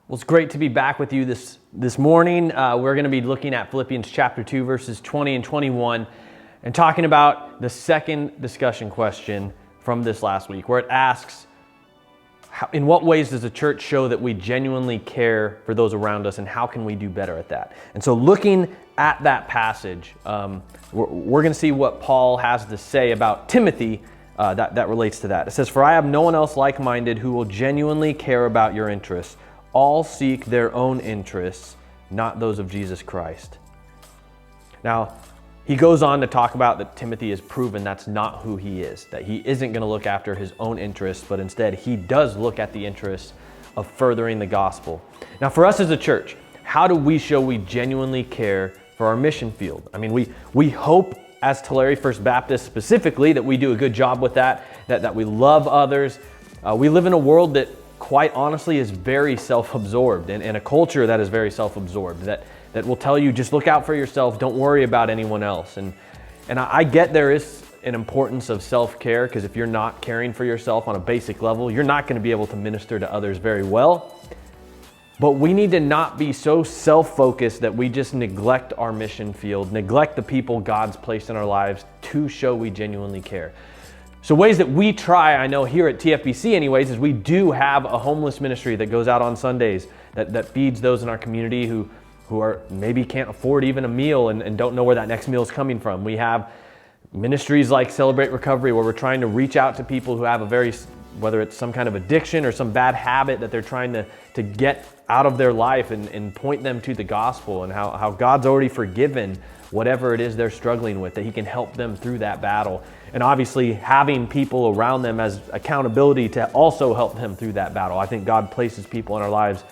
Well, it's great to be back with you this morning. We're going to be looking at Philippians chapter 2, verses 20 and 21, and talking about the second discussion question from this last week, where it asks, in what ways does the church show that we genuinely care for those around us, and how can we do better at that? And so looking at that passage, we're going to see what Paul has to say about Timothy that relates to that. It says, "For I have no one else like-minded who will genuinely care about your interests. All seek their own interests, not those of Jesus Christ." Now, he goes on to talk about that Timothy has proven that's not who he is, that he isn't going to look after his own interests, but instead he does look at the interests of furthering the gospel. Now, for us as a church, how do we show we genuinely care for our mission field? I mean, we hope as Tulare First Baptist specifically that we do a good job with that we love others. We live in a world that quite honestly is very self-absorbed, and a culture that is very self-absorbed, that will tell you just look out for yourself, don't worry about anyone else. And I get there is an importance of self-care, because if you're not caring for yourself on a basic level, you're not going to be able to minister to others very well. But we need to not be so self-focused that we just neglect our mission field, neglect the people God's placed in our lives to show we genuinely care. So ways that we try, I know here at TFBC anyways, is we do have a homeless ministry that goes out on Sundays that feeds those in our community who are maybe can't afford even a meal and don't know where that next meal is coming from. We have ministries like Celebrate Recovery, where we're trying to reach out to people who have whether it's some kind of addiction or some bad habit that they're trying to get out of their life, and point them to the gospel and how God's already forgiven whatever it is they're struggling with, that he can help them through that battle. And obviously having people around them as accountability to also help them through that battle. I think God places people in our lives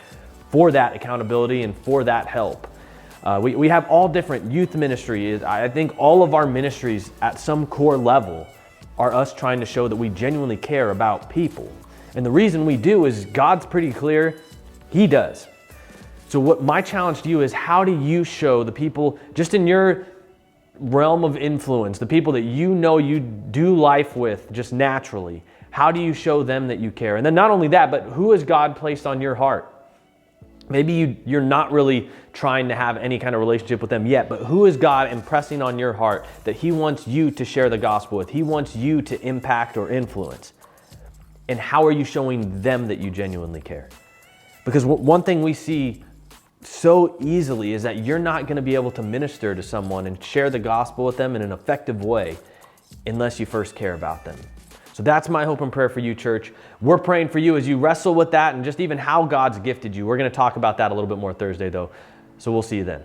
for that accountability and for that help. We have all different youth ministries. I think all of our ministries at some core level are us trying to show that we genuinely care about people. And the reason we do is God's pretty clear, he does. So what my challenge to you is, how do you show the people just in your realm of influence, the people that you know you do life with just naturally, how do you show them that you care? And then not only that, but who has God placed on your heart? Maybe you're not really trying to have any kind of relationship with them yet, but who is God impressing on your heart that he wants you to share the gospel with? He wants you to impact or influence. And how are you showing them that you genuinely care? Because one thing we see so easily is that you're not going to be able to minister to someone and share the gospel with them in an effective way unless you first care about them. So that's my hope and prayer for you, church. We're praying for you as you wrestle with that and just even how God's gifted you. We're going to talk about that a little bit more Thursday, though. So we'll see you then.